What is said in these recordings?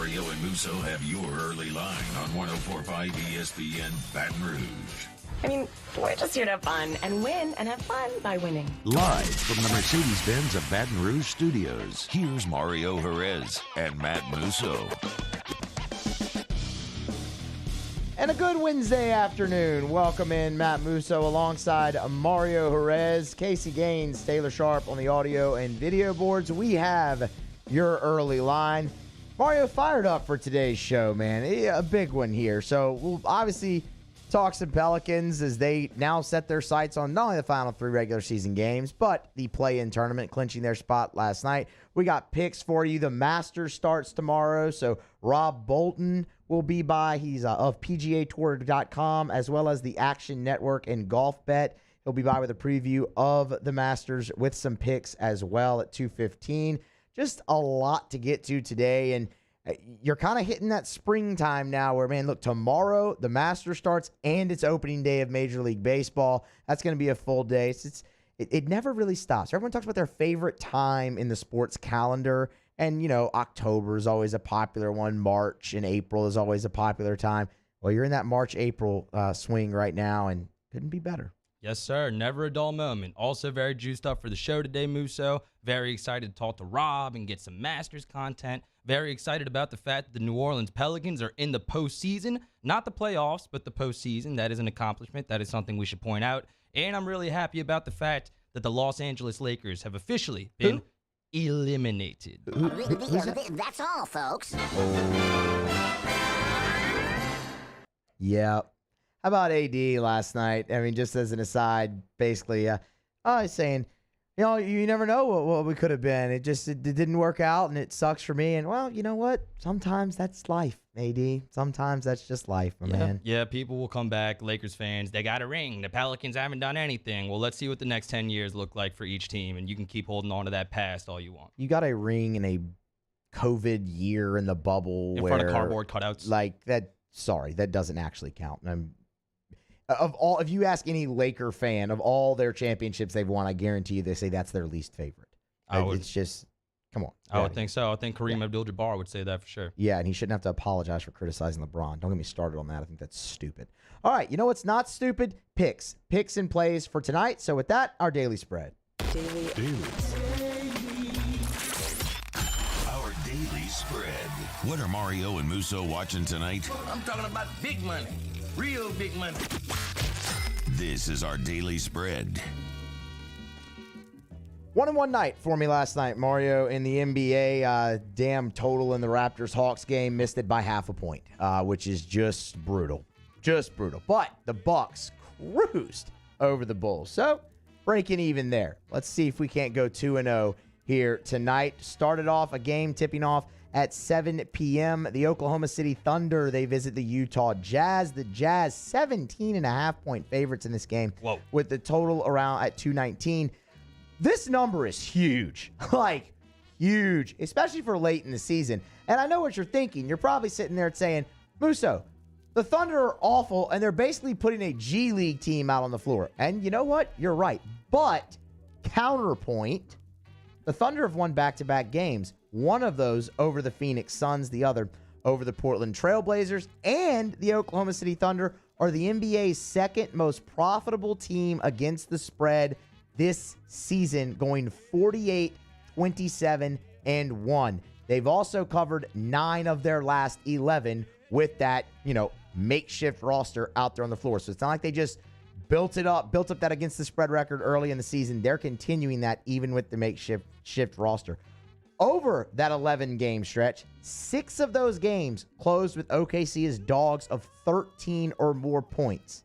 Mario and Musso have your early line on 104.5 ESPN Baton Rouge. I mean, we're just here to have fun and win and have fun by winning. Live from the Mercedes-Benz of Baton Rouge studios, here's Mario Jerez and Matt Musso. And a good Wednesday afternoon. Welcome in Matt Musso alongside Mario Jerez, Casey Gaines, Taylor Sharp on the audio and video boards. We have your early line. Mario fired up for today's show, man. A big one here. So we'll obviously talk some Pelicans as they now set their sights on not only the final 3 regular season games, but the play-in tournament, clinching their spot last night. We got picks for you. The Masters starts tomorrow, so Rob Bolton will be by. He's of PGAtour.com, as well as the Action Network and Golf Bet. He'll be by with a preview of the Masters with some picks as well at 2:15. Just a lot to get to today, and you're kind of hitting that springtime now where, man, look, tomorrow the Masters starts and it's opening day of Major League Baseball. That's going to be a full day. It never really stops. Everyone talks about their favorite time in the sports calendar. And, you know, October is always a popular one. March and April is always a popular time. Well, you're in that March-April swing right now, and couldn't be better. Yes, sir. Never a dull moment. Also very juiced up for the show today, Musso. Very excited to talk to Rob and get some Masters content. Very excited about the fact that the New Orleans Pelicans are in the postseason. Not the playoffs, but the postseason. That is an accomplishment. That is something we should point out. And I'm really happy about the fact that the Los Angeles Lakers have officially been eliminated. That's all, folks. Yeah. How about AD last night? I mean, just as an aside, basically, I was saying, you know, you never know what we could have been. It didn't work out, and it sucks for me. And, well, you know what? Sometimes that's life, AD. Sometimes that's just life, my man. Yeah, people will come back. Lakers fans, they got a ring. The Pelicans haven't done anything. Well, let's see what the next 10 years look like for each team, and you can keep holding on to that past all you want. You got a ring in a COVID year in the bubble. In front of cardboard cutouts. Like that, sorry, that doesn't actually count. If you ask any Laker fan of all their championships they've won, I guarantee you they say that's their least favorite. It's just, come on. I would think so. I think Kareem Abdul-Jabbar would say that for sure. Yeah, and he shouldn't have to apologize for criticizing LeBron. Don't get me started on that. I think that's stupid. All right, you know what's not stupid? Picks. Picks and plays for tonight. So with that, our daily spread. Our daily spread. What are Mario and Musso watching tonight? I'm talking about big money. Real big money. This is our daily spread. 1-1 night for me last night, Mario, in the NBA. Damn total in the Raptors-Hawks game. Missed it by half a point, which is just brutal. Just brutal. But the Bucks cruised over the Bulls. So, breaking even there. Let's see if we can't go 2-0 here tonight. Started off a game tipping off at 7 p.m. The Oklahoma City Thunder, they visit the Utah Jazz. The Jazz, 17.5-point favorites in this game. Whoa. With the total around at 219. This number is huge. Like, huge. Especially for late in the season. And I know what you're thinking. You're probably sitting there saying, Musso, the Thunder are awful, and they're basically putting a G League team out on the floor. And you know what? You're right. But, counterpoint, the Thunder have won back-to-back games. One of those over the Phoenix Suns, the other over the Portland Trailblazers, and the Oklahoma City Thunder are the NBA's second most profitable team against the spread this season, going 48-27-1. They've also covered 9 of their last 11 with that, makeshift roster out there on the floor. So it's not like they just built up that against the spread record early in the season. They're continuing that even with the makeshift roster. Over that 11-game stretch, 6 of those games closed with OKC as dogs of 13 or more points.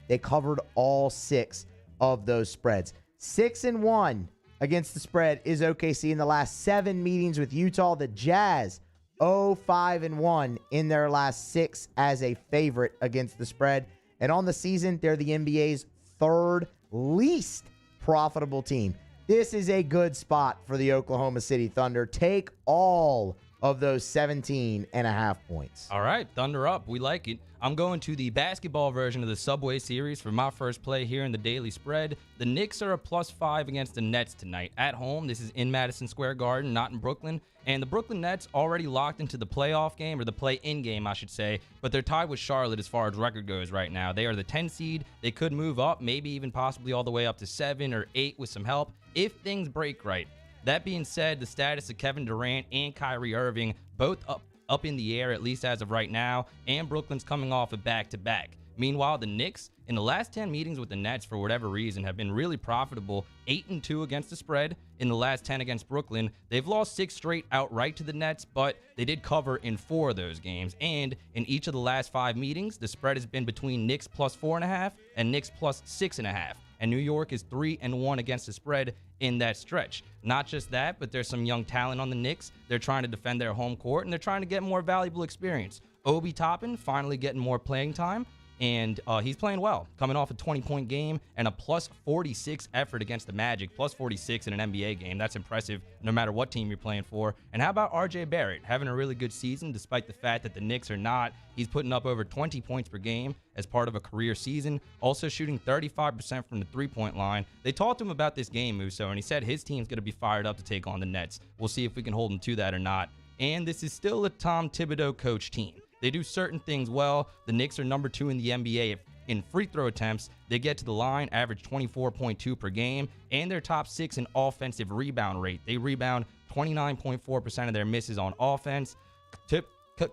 They covered all 6 of those spreads. 6-1 against the spread is OKC in the last 7 meetings with Utah. The Jazz, 0-5-1 in their last 6 as a favorite against the spread. And on the season, they're the NBA's third least profitable team. This is a good spot for the Oklahoma City Thunder. Take all of those 17.5 points. All right, Thunder up. We like it. I'm going to the basketball version of the Subway Series for my first play here in the daily spread. The Knicks are a +5 against the Nets tonight. At home, this is in Madison Square Garden, not in Brooklyn. And the Brooklyn Nets already locked into the playoff game, or the play-in game, I should say, but they're tied with Charlotte as far as record goes right now. They are the 10 seed. They could move up, maybe even possibly all the way up to 7 or 8 with some help if things break right. That being said, the status of Kevin Durant and Kyrie Irving, both up in the air, at least as of right now, and Brooklyn's coming off a back-to-back. Meanwhile, the Knicks, in the last 10 meetings with the Nets, for whatever reason, have been really profitable. 8-2 against the spread in the last 10 against Brooklyn. They've lost 6 straight outright to the Nets, but they did cover in 4 of those games. And in each of the last 5 meetings, the spread has been between Knicks plus 4.5 and Knicks plus 6.5. And New York is 3-1 against the spread in that stretch. Not just that, but there's some young talent on the Knicks. They're trying to defend their home court, and they're trying to get more valuable experience. Obi Toppin finally getting more playing time. And he's playing well, coming off a 20-point game and a plus 46 effort against the Magic, plus 46 in an NBA game. That's impressive no matter what team you're playing for. And how about R.J. Barrett having a really good season despite the fact that the Knicks are not? He's putting up over 20 points per game as part of a career season, also shooting 35% from the three-point line. They talked to him about this game, Musso, and he said his team's going to be fired up to take on the Nets. We'll see if we can hold him to that or not. And this is still a Tom Thibodeau coach team. They do certain things well. The Knicks are number 2 in the NBA in free throw attempts. They get to the line, average 24.2 per game, and they're top 6 in offensive rebound rate. They rebound 29.4% of their misses on offense.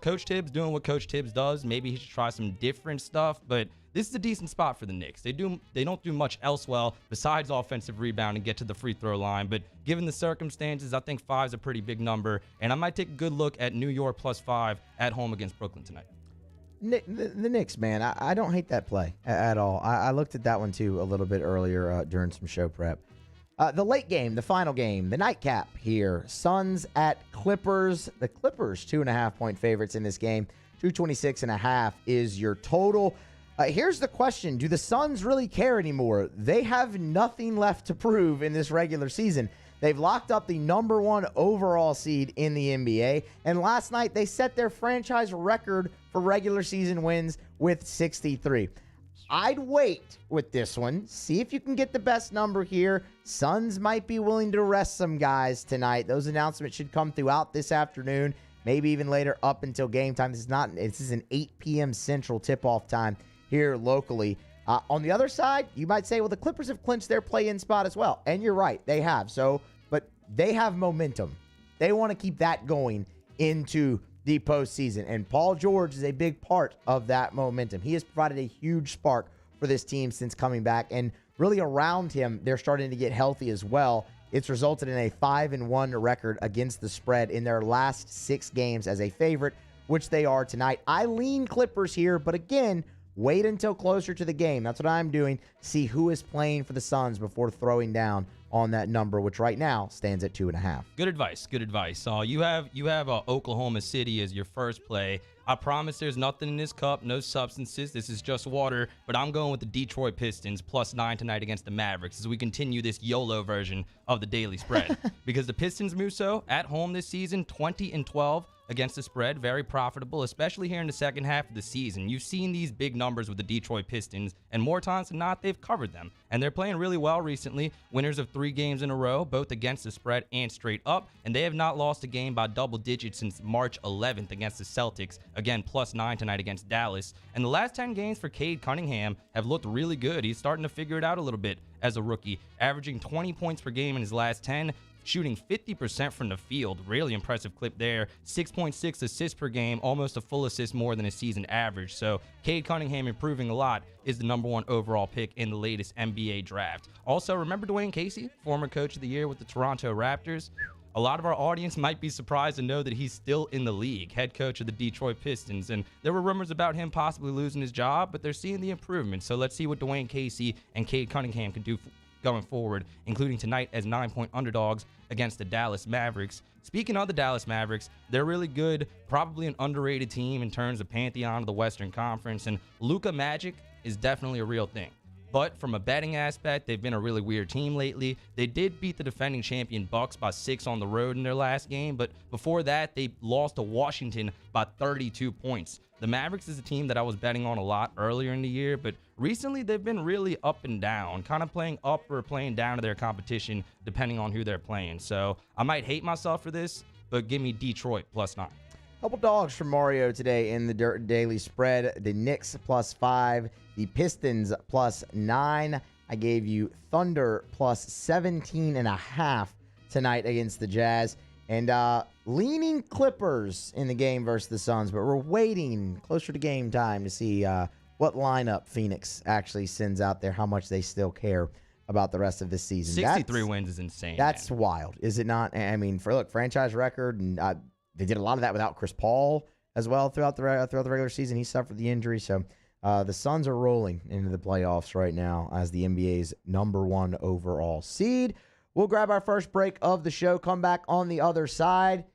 Coach Tibbs doing what Coach Tibbs does. Maybe he should try some different stuff, but this is a decent spot for the Knicks. They don't do much else well besides offensive rebound and get to the free throw line, but given the circumstances, I think 5 is a pretty big number, and I might take a good look at New York plus 5 at home against Brooklyn tonight. The Knicks, man, I don't hate that play at all. I looked at that one too a little bit earlier during some show prep. The late game, the final game, the nightcap here. Suns at Clippers. The Clippers, 2.5-point favorites in this game. 226.5 is your total. Here's the question. Do the Suns really care anymore? They have nothing left to prove in this regular season. They've locked up the number 1 overall seed in the NBA. And last night, they set their franchise record for regular season wins with 63. I'd wait with this one. See if you can get the best number here. Suns might be willing to rest some guys tonight. Those announcements should come throughout this afternoon, maybe even later up until game time. This is an 8 p.m. Central tip-off time here locally. On the other side, you might say, well, the Clippers have clinched their play-in spot as well. And you're right, they have. But they have momentum. They want to keep that going into the postseason. And Paul George is a big part of that momentum. He has provided a huge spark for this team since coming back. And really around him, they're starting to get healthy as well. It's resulted in a 5-1 record against the spread in their last 6 games as a favorite, which they are tonight. I lean Clippers here, but again, wait until closer to the game. That's what I'm doing. See who is playing for the Suns before throwing down on that number, which right now stands at 2.5. Good advice. Good advice. You have Oklahoma City as your first play. I promise there's nothing in this cup, no substances. This is just water, but I'm going with the Detroit Pistons plus 9 tonight against the Mavericks as we continue this YOLO version of the daily spread. Because the Pistons, Musso, at home this season, 20-12 against the spread, very profitable, especially here in the second half of the season. You've seen these big numbers with the Detroit Pistons, and more times than not, they've covered them. And they're playing really well recently, winners of 3 games in a row, both against the spread and straight up, and they have not lost a game by double digits since March 11th against the Celtics. Again, plus 9 tonight against Dallas. And the last 10 games for Cade Cunningham have looked really good. He's starting to figure it out a little bit as a rookie, averaging 20 points per game in his last 10, shooting 50% from the field. Really impressive clip there. 6.6 assists per game, almost a full assist more than a season average. So Cade Cunningham improving a lot, is the number 1 overall pick in the latest NBA draft. Also, remember Dwayne Casey, former coach of the year with the Toronto Raptors? A lot of our audience might be surprised to know that he's still in the league, head coach of the Detroit Pistons. And there were rumors about him possibly losing his job, but they're seeing the improvement. So let's see what Dwayne Casey and Cade Cunningham can do going forward, including tonight as 9-point underdogs against the Dallas Mavericks. Speaking of the Dallas Mavericks, they're really good, probably an underrated team in terms of pantheon of the Western Conference, and Luka Magic is definitely a real thing. But from a betting aspect, they've been a really weird team lately. They did beat the defending champion Bucks by 6 on the road in their last game, but before that, they lost to Washington by 32 points. The Mavericks is a team that I was betting on a lot earlier in the year, but recently they've been really up and down, kind of playing up or playing down to their competition, depending on who they're playing. So I might hate myself for this, but give me Detroit +9. Couple dogs from Mario today in the daily spread. The Knicks +5, the Pistons +9. I gave you Thunder +17.5 tonight against the Jazz. And leaning Clippers in the game versus the Suns, but we're waiting closer to game time to see what lineup Phoenix actually sends out there, how much they still care about the rest of this season. 63 wins is insane. That's man. wild, is it not? I mean, franchise record, and they did a lot of that without Chris Paul as well throughout the regular season. He suffered the injury, so the Suns are rolling into the playoffs right now as the NBA's #1 overall seed. We'll grab our first break of the show, come back on the other side,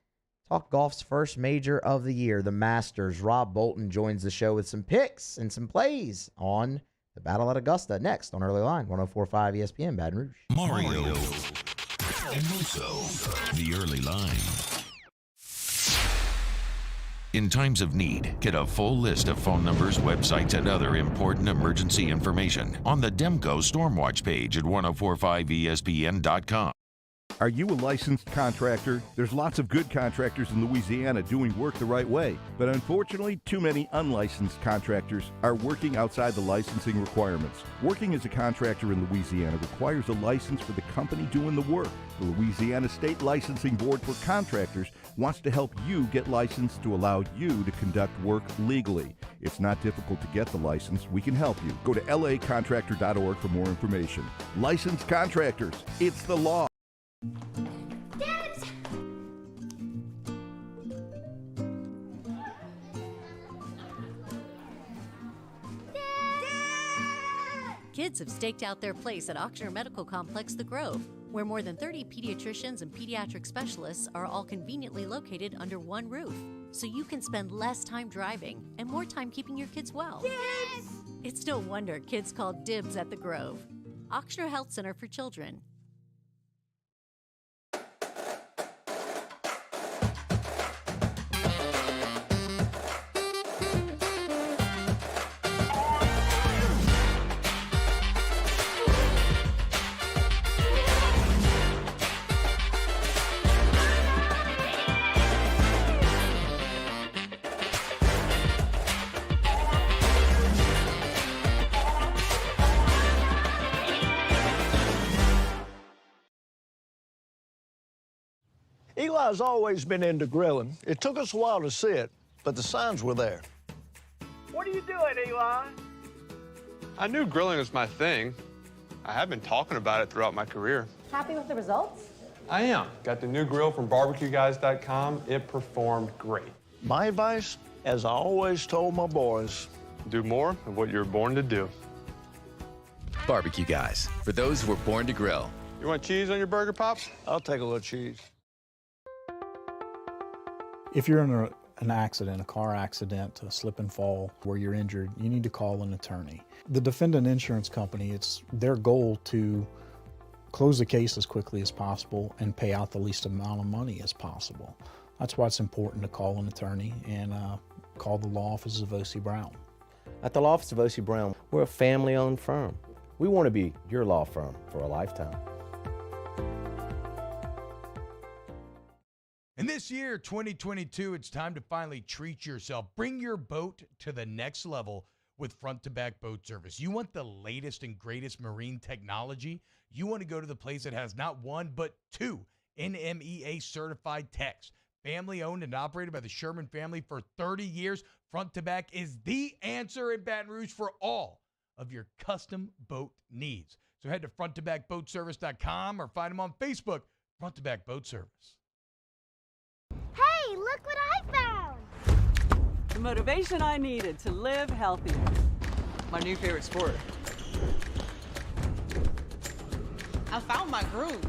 talk golf's first major of the year, the Masters. Rob Bolton joins the show with some picks and some plays on the battle at Augusta next on Early Line, 104.5 ESPN Baton Rouge. Mario and Musso, the Early Line. In times of need, get a full list of phone numbers, websites, and other important emergency information on the Demco Stormwatch page at 1045ESPN.com. Are you a licensed contractor? There's lots of good contractors in Louisiana doing work the right way, but unfortunately, too many unlicensed contractors are working outside the licensing requirements. Working as a contractor in Louisiana requires a license for the company doing the work. The Louisiana State Licensing Board for Contractors wants to help you get licensed to allow you to conduct work legally. It's not difficult to get the license. We can help you. Go to lacontractor.org for more information. Licensed contractors, it's the law. Dibs! Kids have staked out their place at Ochsner Medical Complex The Grove, where more than 30 pediatricians and pediatric specialists are all conveniently located under one roof, so you can spend less time driving and more time keeping your kids well. Dibs! It's no wonder kids call dibs at The Grove. Ochsner Health Center for Children. Eli's always been into grilling. It took us a while to see it, but the signs were there. What are you doing, Eli? I knew grilling was my thing. I have been talking about it throughout my career. Happy with the results? I am. Got the new grill from barbecueguys.com. It performed great. My advice, as I always told my boys, do more of what you were born to do. Barbecue Guys, for those who were born to grill. You want cheese on your burger, Pops? I'll take a little cheese. If you're in an accident, a car accident, a slip and fall where you're injured, you need to call an attorney. The defendant insurance company, it's their goal to close the case as quickly as possible and pay out the least amount of money as possible. That's why it's important to call an attorney and call the law office of O.C. Brown. At the law office of O.C. Brown, we're a family-owned firm. We want to be your law firm for a lifetime. And this year, 2022, it's time to finally treat yourself. Bring your boat to the next level with front-to-back boat service. You want the latest and greatest marine technology? You want to go to the place that has not one, but two NMEA-certified techs. Family-owned and operated by the Sherman family for 30 years, Front-to-Back is the answer in Baton Rouge for all of your custom boat needs. So head to front-to-backboatservice.com or find them on Facebook, Front-to-Back Boat Service. Hey, look what I found! The motivation I needed to live healthier. My new favorite sport. I found my groove.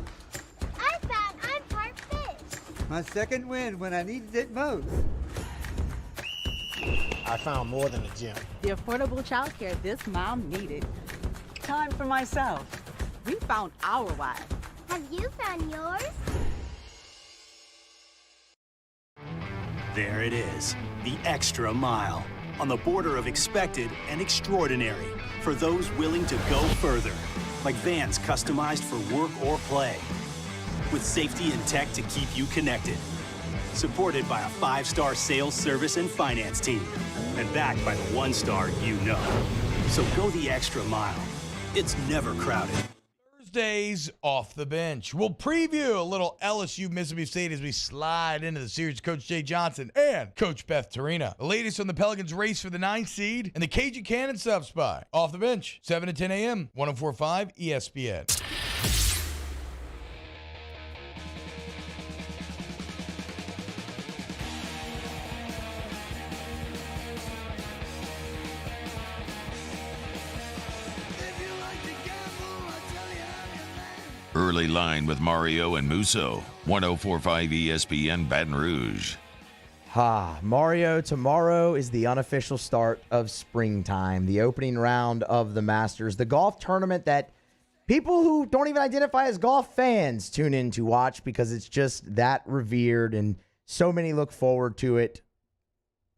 I found I'm part fish. My second win when I needed it most. I found more than a gym. The affordable childcare this mom needed. Time for myself. We found our why. Have you found yours? There it is, the extra mile, on the border of expected and extraordinary, for those willing to go further, like vans customized for work or play, with safety and tech to keep you connected. supported by a 5-star sales, service, and finance team, and backed by the 1-star you know. So go the extra mile. It's never crowded. Thursdays off the bench. We'll preview a little LSU Mississippi State as we slide into the series. Coach Jay Johnson and Coach Beth Torina. The latest on the Pelicans' race for the 9th seed and the Cajun Cannon stops by. Off the bench, 7 to 10 a.m., 104.5 ESPN. Early line with Mario and Musso. 104.5 ESPN Baton Rouge. Mario, tomorrow is the unofficial start of springtime, the opening round of the Masters, the golf tournament that people who don't even identify as golf fans tune in to watch because it's just that revered, and so many look forward to it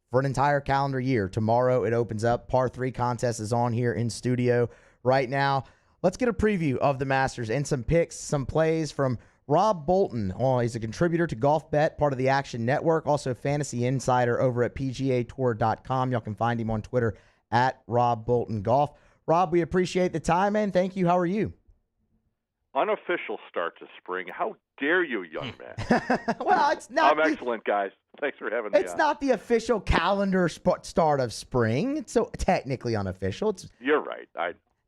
for an entire calendar year. Tomorrow it opens up. Par 3 contest is on here in studio right now. Let's get a preview of the Masters and some picks, some plays from Rob Bolton. Oh, he's a contributor to Golf Bet, part of the Action Network, also fantasy insider over at PGAtour.com. Y'all can find him on Twitter at Rob Bolton Golf. Rob, we appreciate the time, man. Thank you. How are you? Unofficial start to spring. How dare you, young man? Well, it's not. I'm excellent, guys. Thanks for having me. It's not the official calendar start of spring. It's so technically unofficial. You're right.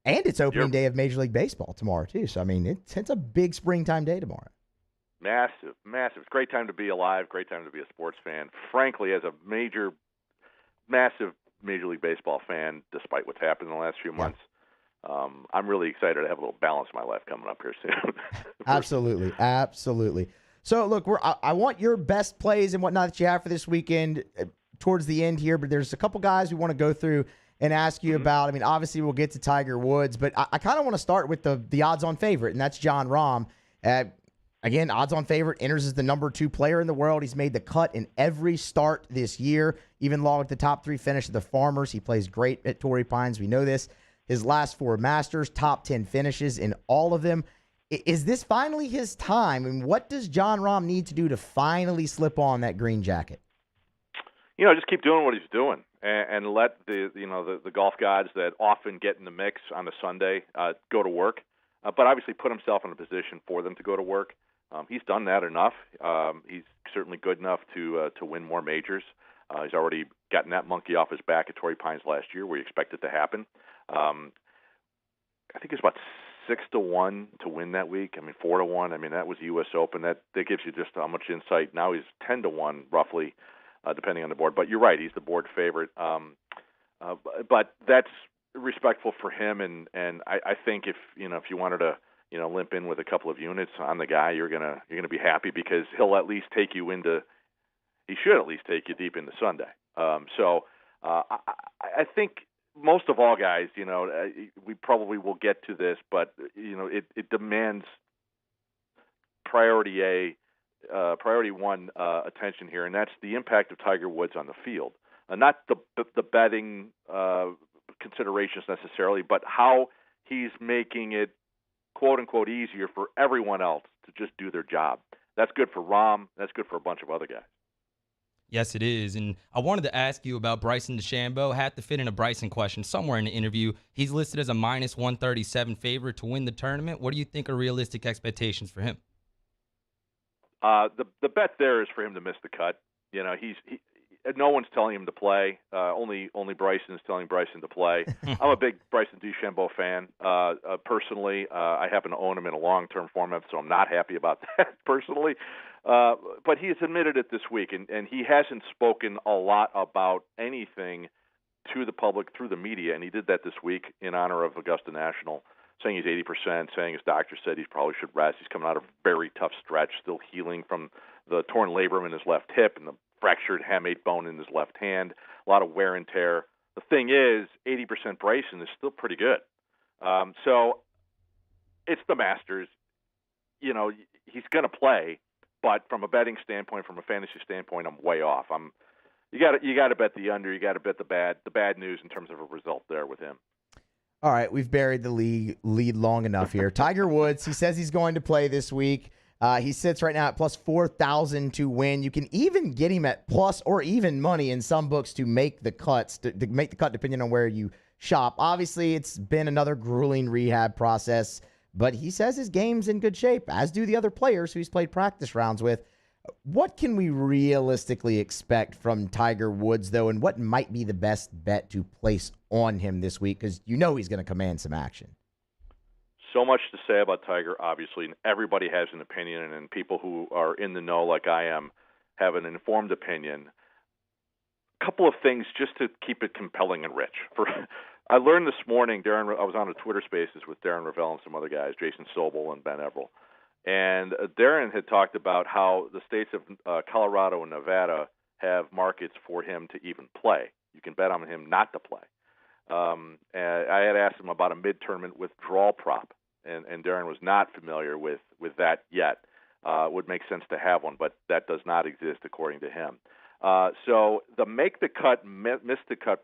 And it's opening day of Major League Baseball tomorrow, too. So, I mean, it's a big springtime day tomorrow. Massive. It's a great time to be alive, great time to be a sports fan. Frankly, as a massive Major League Baseball fan, despite what's happened in the last few months, I'm really excited to have a little balance in my life coming up here soon. Absolutely. So, look, I want your best plays and whatnot that you have for this weekend towards the end here, but there's a couple guys we want to go through and ask you about. I mean, obviously we'll get to Tiger Woods, but I kind of want to start with the odds-on favorite, and that's Jon Rahm. Again, odds-on favorite, enters as the number 2 player in the world. He's made the cut in every start this year, even logged the top 3 finish at the Farmers. He plays great at Torrey Pines. We know this. His last 4 Masters, top 10 finishes in all of them. Is this finally his time? And what does Jon Rahm need to do to finally slip on that green jacket? Just keep doing what he's doing. And let the golf gods that often get in the mix on a Sunday go to work, but obviously put himself in a position for them to go to work. He's done that enough. He's certainly good enough to win more majors. He's already gotten that monkey off his back at Torrey Pines last year, where he expected to happen. I think it's about 6-1 to win that week. 4-1. That was the U.S. Open. That gives you just how much insight. Now he's 10-1 roughly. Depending on the board. But you're right, he's the board favorite. But that's respectful for him, and I think if you wanted to limp in with a couple of units on the guy, you're gonna be happy because he should at least take you deep into Sunday. So I think most of all, guys, we probably will get to this, but it demands priority 1 attention here, and that's the impact of Tiger Woods on the field. Not the betting considerations necessarily, but how he's making it, quote-unquote, easier for everyone else to just do their job. That's good for Rahm. That's good for a bunch of other guys. Yes, it is. And I wanted to ask you about Bryson DeChambeau. Had to fit in a Bryson question somewhere in the interview. He's listed as a minus 137 favorite to win the tournament. What do you think are realistic expectations for him? The bet there is for him to miss the cut. No one's telling him to play. Only Bryson is telling Bryson to play. I'm a big Bryson DeChambeau fan. Personally, I happen to own him in a long-term format, so I'm not happy about that personally. But he has admitted it this week, and he hasn't spoken a lot about anything to the public through the media, and he did that this week in honor of Augusta National, saying he's 80%, saying his doctor said he probably should rest. He's coming out of a very tough stretch, still healing from the torn labrum in his left hip and the fractured hamate bone in his left hand, a lot of wear and tear. The thing is, 80% Bryson is still pretty good. So it's the Masters. He's going to play, but from a betting standpoint, from a fantasy standpoint, I'm way off. You got to bet the under. You got to bet the bad news in terms of a result there with him. All right, we've buried the lead long enough here. Tiger Woods, he says he's going to play this week. He sits right now at plus 4,000 to win. You can even get him at plus or even money in some books to make the cuts, to make the cut depending on where you shop. Obviously, it's been another grueling rehab process, but he says his game's in good shape, as do the other players who he's played practice rounds with. What can we realistically expect from Tiger Woods, though, and what might be the best bet to place on him this week? Because you know he's going to command some action. So much to say about Tiger, obviously, and everybody has an opinion, and people who are in the know like I am have an informed opinion. A couple of things just to keep it compelling and rich. I learned this morning, I was on a Twitter Spaces with Darren Ravel and some other guys, Jason Sobel and Ben Everell, and Darren had talked about how the states of Colorado and Nevada have markets for him to even play. You can bet on him not to play. And I had asked him about a mid-tournament withdrawal prop, and Darren was not familiar with that yet. It would make sense to have one, but that does not exist according to him. So the make the cut, miss the cut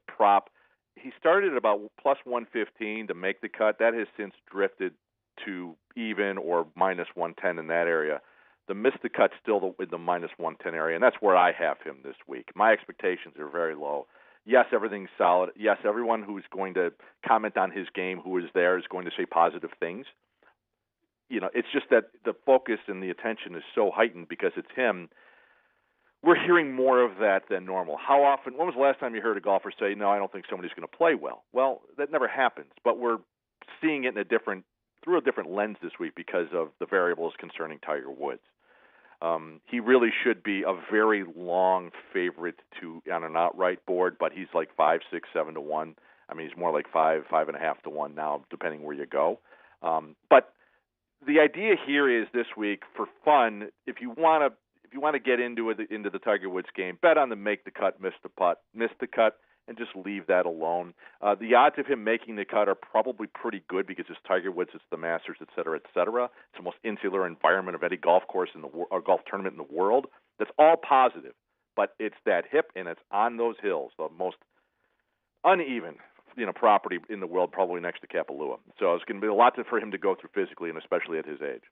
prop, he started at about plus 115 to make the cut. That has since drifted to even or minus 110 in that area. The miss the cut still in the minus 110 area, and that's where I have him this week. My expectations are very low. Yes, everything's solid. Yes, everyone who's going to comment on his game who is there is going to say positive things. You know, it's just that the focus and the attention is so heightened because it's him. We're hearing more of that than normal. How often, when was the last time you heard a golfer say, no, I don't think somebody's going to play well? Well, that never happens, but we're seeing it through a different lens this week because of the variables concerning Tiger Woods. He really should be a very long favorite on an outright board, but he's like 5, 6, 7 to 1. I mean, he's more like 5.5 to 1 now, depending where you go. But the idea here is this week for fun. If you want to get into the Tiger Woods game, bet on the make the cut, miss the cut, and just leave that alone. The odds of him making the cut are probably pretty good because it's Tiger Woods, it's the Masters, et cetera, et cetera. It's the most insular environment of any golf course or golf tournament in the world. That's all positive, but it's that hip and it's on those hills, the most uneven property in the world, probably next to Kapalua. So it's going to be a lot for him to go through physically, and especially at his age.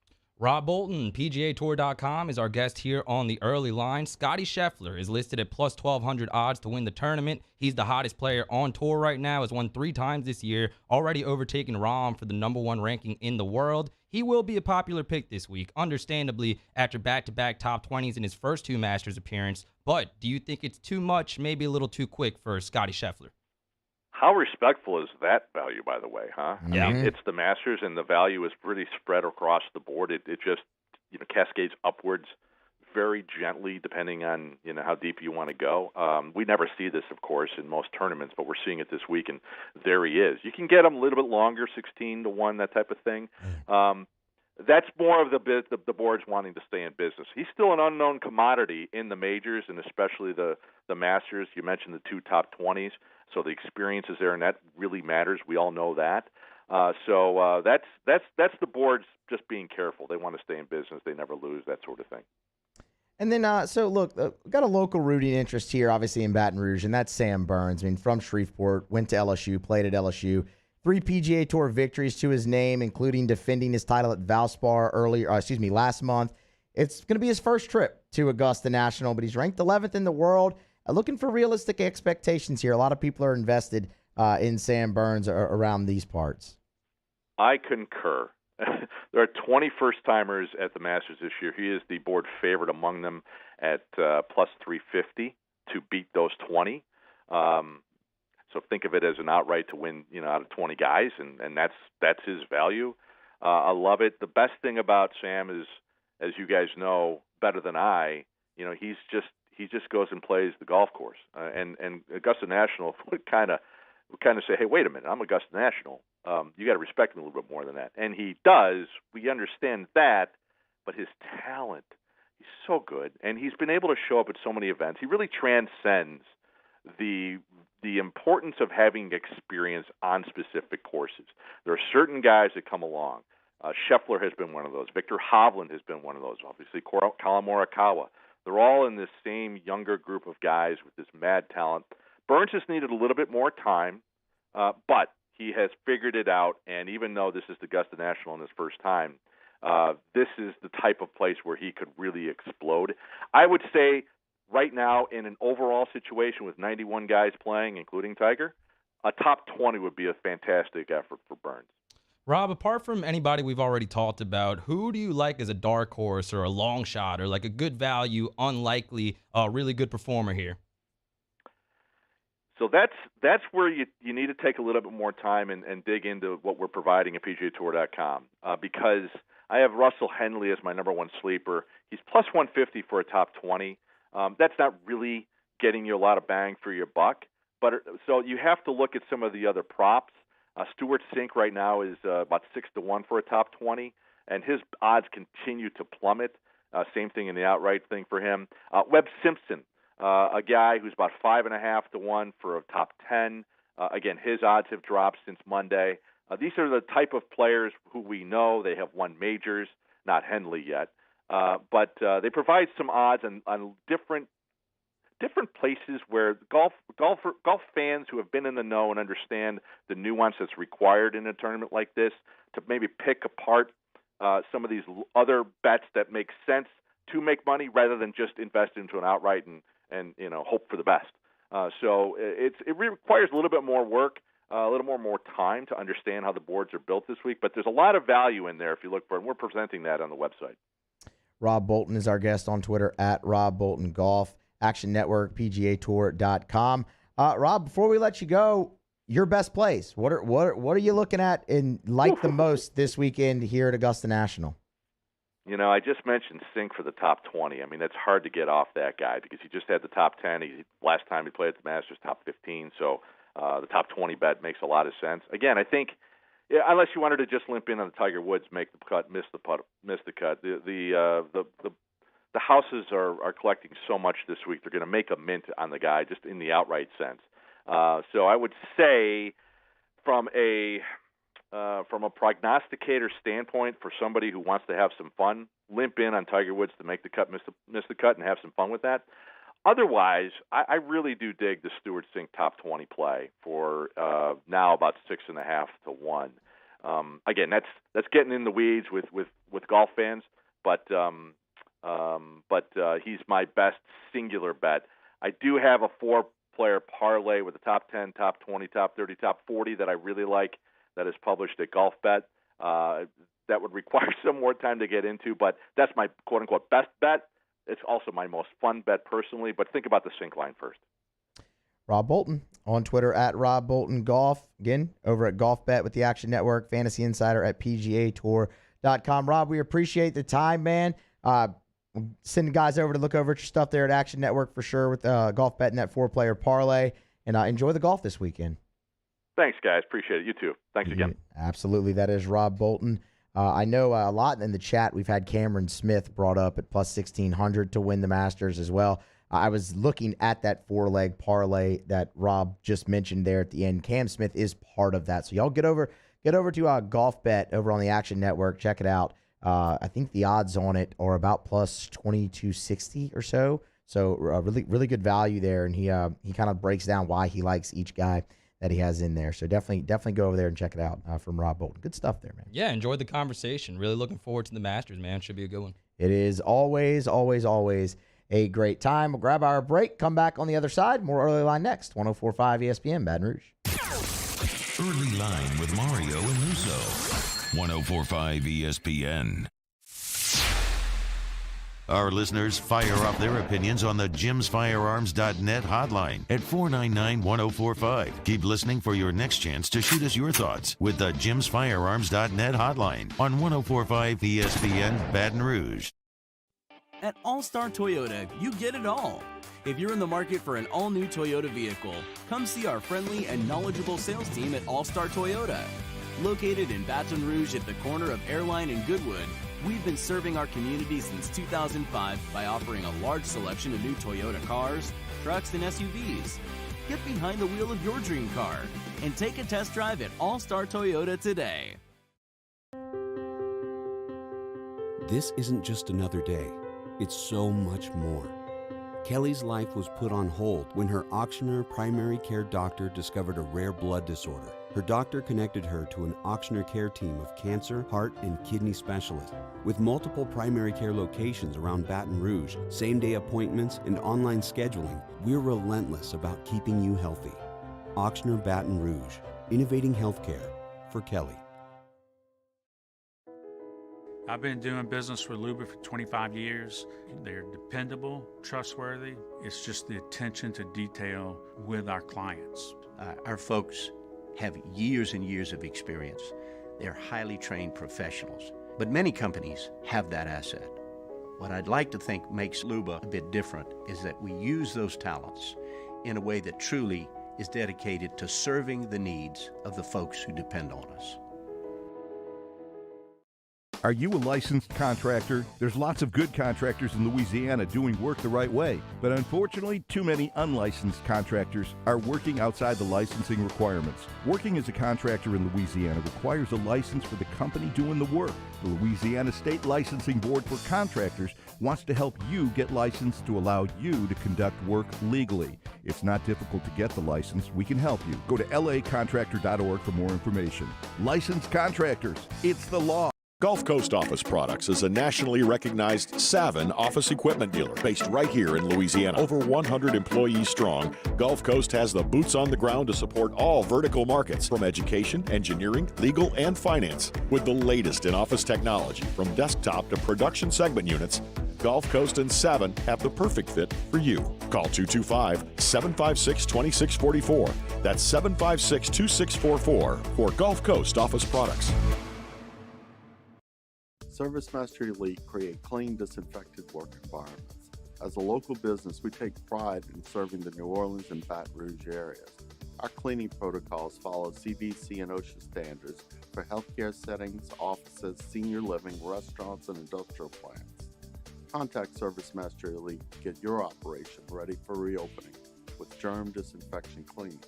Rob Bolton, PGAtour.com, is our guest here on the early line. Scotty Scheffler is listed at plus 1,200 odds to win the tournament. He's the hottest player on tour right now, has won 3 times this year, already overtaken Rahm for the #1 ranking in the world. He will be a popular pick this week, understandably, after back-to-back top 20s in his first 2 Masters appearance. But do you think it's too much, maybe a little too quick for Scotty Scheffler? How respectful is that value, by the way, huh? Yeah. I mean, it's the Masters, and the value is pretty spread across the board. It just cascades upwards very gently, depending on how deep you want to go. We never see this, of course, in most tournaments, but we're seeing it this week, and there he is. You can get him a little bit longer, 16 to 1, that type of thing. That's more of the boards wanting to stay in business. He's still an unknown commodity in the majors, and especially the Masters. You mentioned the 2 top 20s. So the experience is there, and that really matters. We all know that. So that's the boards just being careful. They want to stay in business. They never lose, that sort of thing. And then, so look, we've got a local rooting interest here, obviously in Baton Rouge, and that's Sam Burns. I mean, from Shreveport, went to LSU, played at LSU. 3 PGA Tour victories to his name, including defending his title at Valspar last month. It's going to be his first trip to Augusta National, but he's ranked 11th in the world. Looking for realistic expectations here. A lot of people are invested in Sam Burns around these parts. I concur. There are 20 first-timers at the Masters this year. He is the board favorite among them at plus 350 to beat those 20. So think of it as an outright to win, out of 20 guys, and that's his value. I love it. The best thing about Sam is, as you guys know better than I, he just goes and plays the golf course. And Augusta National would kind of say, hey, wait a minute, I'm Augusta National. You got to respect him a little bit more than that. And he does. We understand that, but his talent, he's so good. And he's been able to show up at so many events. He really transcends the importance of having experience on specific courses. There are certain guys that come along. Scheffler has been one of those. Victor Hovland has been one of those. Obviously, Colin Morikawa. They're all in this same younger group of guys with this mad talent. Burns just needed a little bit more time, but he has figured it out. And even though this is the Augusta National in his first time, this is the type of place where he could really explode. I would say right now in an overall situation with 91 guys playing, including Tiger, a top 20 would be a fantastic effort for Burns. Rob, apart from anybody we've already talked about, who do you like as a dark horse or a long shot or like a good value, unlikely, really good performer here? So that's where you need to take a little bit more time and dig into what we're providing at PGAtour.com because I have Russell Henley as my number one sleeper. He's plus 150 for a top 20. That's not really getting you a lot of bang for your buck. But so you have to look at some of the other props. Stewart Cink right now is about 6-1 for a top 20, and his odds continue to plummet. Same thing in the outright thing for him. Webb Simpson, a guy who's about 5.5-1 for a top 10. Again, his odds have dropped since Monday. These are the type of players who we know. They have won majors, not Henley yet, but they provide some odds on different places where golf fans who have been in the know and understand the nuance that's required in a tournament like this to maybe pick apart some of these other bets that make sense to make money rather than just invest into an outright and hope for the best. So it requires a little bit more work, a little more time to understand how the boards are built this week. But there's a lot of value in there if you look for it, and we're presenting that on the website. Rob Bolton is our guest on Twitter at Rob Bolton Golf. Action Network, PGAtour.com. Rob, before we let you go, your best plays. What are you looking at and like the most this weekend here at Augusta National? I just mentioned Cink for the top 20. I mean, it's hard to get off that guy because he just had the top 10. Last time he played at the Masters, top 15. So the top 20 bet makes a lot of sense. Again, I think unless you wanted to just limp in on the Tiger Woods, make the cut, miss the cut. The houses are collecting so much this week, they're going to make a mint on the guy just in the outright sense. So I would say from a prognosticator standpoint, for somebody who wants to have some fun, limp in on Tiger Woods to make the cut, miss the cut, and have some fun with that. Otherwise, I really do dig the Stewart Cink top 20 play for now about 6.5-1. Again, that's getting in the weeds with golf fans, but he's my best singular bet. I do have a 4-player parlay with the top 10, top 20, top 30, top 40 that I really like that is published at GolfBet. That would require some more time to get into, but that's my quote-unquote best bet. It's also my most fun bet personally, but think about the Cink line first. Rob Bolton on Twitter at Rob Bolton Golf. Again, over at GolfBet with the Action Network, Fantasy Insider at PGAtour.com. Rob, we appreciate the time, man. Send guys over to look over at your stuff there at Action Network for sure with GolfBet and that 4-player parlay. And enjoy the golf this weekend. Thanks, guys. Appreciate it. You too. Thanks again. Absolutely. That is Rob Bolton. I know a lot in the chat. We've had Cameron Smith brought up at plus 1,600 to win the Masters as well. I was looking at that 4-leg parlay that Rob just mentioned there at the end. Cam Smith is part of that. So y'all get over to GolfBet over on the Action Network. Check it out. I think the odds on it are about plus 2260 or so. So really good value there. And he kind of breaks down why he likes each guy that he has in there. So definitely go over there and check it out from Rob Bolton. Good stuff there, man. Yeah, enjoyed the conversation. Really looking forward to the Masters, man. Should be a good one. It is always a great time. We'll grab our break, come back on the other side. More Early Line next. 104.5 ESPN, Baton Rouge. Early Line with Mario and Musso. 104.5 ESPN. Our listeners fire off their opinions on the jimsfirearms.net hotline at 499-1045. Keep listening for your next chance to shoot us your thoughts with the jimsfirearms.net hotline on 104.5 ESPN Baton Rouge. At All-Star Toyota, you get it all. If you're in the market for an all-new Toyota vehicle, come see our friendly and knowledgeable sales team at All-Star Toyota. Located in Baton Rouge at the corner of Airline and Goodwood, we've been serving our community since 2005 by offering a large selection of new Toyota cars, trucks, and SUVs. Get behind the wheel of your dream car and take a test drive at All-Star Toyota today. This isn't just another day. It's so much more. Kelly's life was put on hold when her auctioneer primary care doctor discovered a rare blood disorder. Her doctor connected her to an auctioneer care team of cancer, heart, and kidney specialists. With multiple primary care locations around Baton Rouge, same-day appointments, and online scheduling, we're relentless about keeping you healthy. Auctioneer Baton Rouge, innovating healthcare for Kelly. I've been doing business with Luba for 25 years. They're dependable, trustworthy. It's just the attention to detail with our clients. Our folks have years and years of experience. They're highly trained professionals, but many companies have that asset. What I'd like to think makes Luba a bit different is that we use those talents in a way that truly is dedicated to serving the needs of the folks who depend on us. Are you a licensed contractor? There's lots of good contractors in Louisiana doing work the right way, but unfortunately, too many unlicensed contractors are working outside the licensing requirements. Working as a contractor in Louisiana requires a license for the company doing the work. The Louisiana State Licensing Board for Contractors wants to help you get licensed to allow you to conduct work legally. It's not difficult to get the license. We can help you. Go to lacontractor.org for more information. Licensed contractors, it's the law. Gulf Coast Office Products is a nationally recognized Savin office equipment dealer based right here in Louisiana. Over 100 employees strong, Gulf Coast has the boots on the ground to support all vertical markets from education, engineering, legal, and finance. With the latest in office technology from desktop to production segment units, Gulf Coast and Savin have the perfect fit for you. Call 225-756-2644. That's 756-2644 for Gulf Coast Office Products. ServiceMaster Elite create clean, disinfected work environments. As a local business, we take pride in serving the New Orleans and Baton Rouge areas. Our cleaning protocols follow CDC and OSHA standards for healthcare settings, offices, senior living, restaurants, and industrial plants. Contact ServiceMaster Elite to get your operation ready for reopening with germ disinfection cleaning.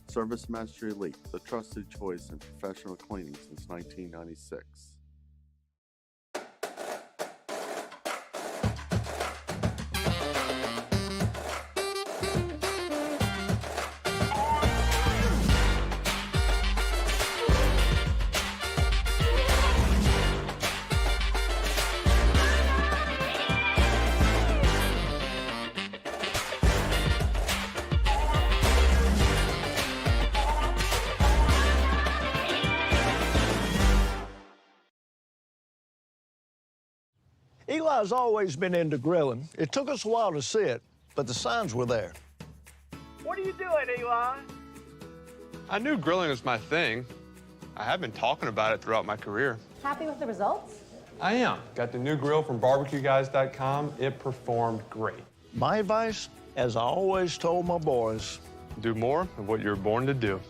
ServiceMaster Elite, the trusted choice in professional cleaning since 1996. Eli's always been into grilling. It took us a while to see it, but the signs were there. What are you doing, Eli? I knew grilling was my thing. I have been talking about it throughout my career. Happy with the results? I am. Got the new grill from barbecueguys.com. It performed great. My advice, as I always told my boys, do more of what you're born to do.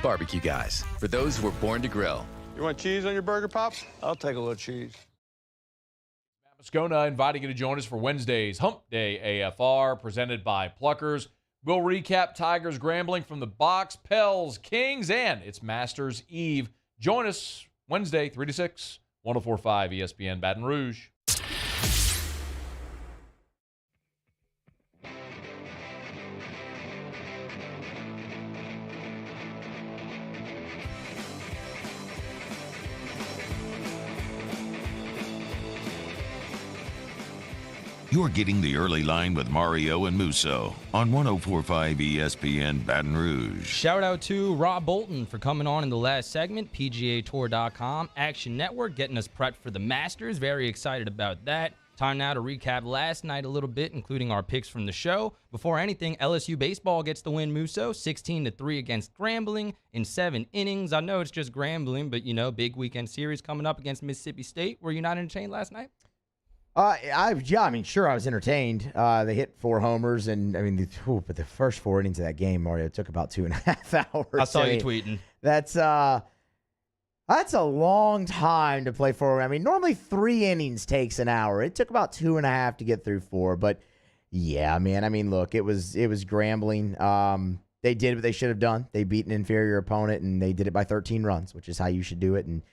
Barbecue Guys, for those who were born to grill. You want cheese on your burger, Pops? I'll take a little cheese. Moscona inviting you to join us for Wednesday's Hump Day AFR, presented by Pluckers. We'll recap Tigers Grambling from the box, Pels, Kings, and it's Masters Eve. Join us Wednesday, 3 to 6, 104.5 ESPN Baton Rouge. You're getting the early line with Mario and Musso on 104.5 ESPN Baton Rouge. Shout out to Rob Bolton for coming on in the last segment. PGAtour.com, Action Network, getting us prepped for the Masters. Very excited about that. Time now to recap last night a little bit, including our picks from the show. Before anything, LSU baseball gets the win, Musso, 16-3 against Grambling in 7 innings. I know it's just Grambling, but, you know, big weekend series coming up against Mississippi State. Were you not entertained last night? Sure, I was entertained. They hit 4 homers, and but the first 4 innings of that game, Mario, took about 2.5 hours. I saw you tweeting. That's a long time to play 4. Normally 3 innings takes an hour. It took about 2.5 to get through 4, but yeah, man. Look, it was Grambling. They did what they should have done. They beat an inferior opponent, and they did it by 13 runs, which is how you should do it. And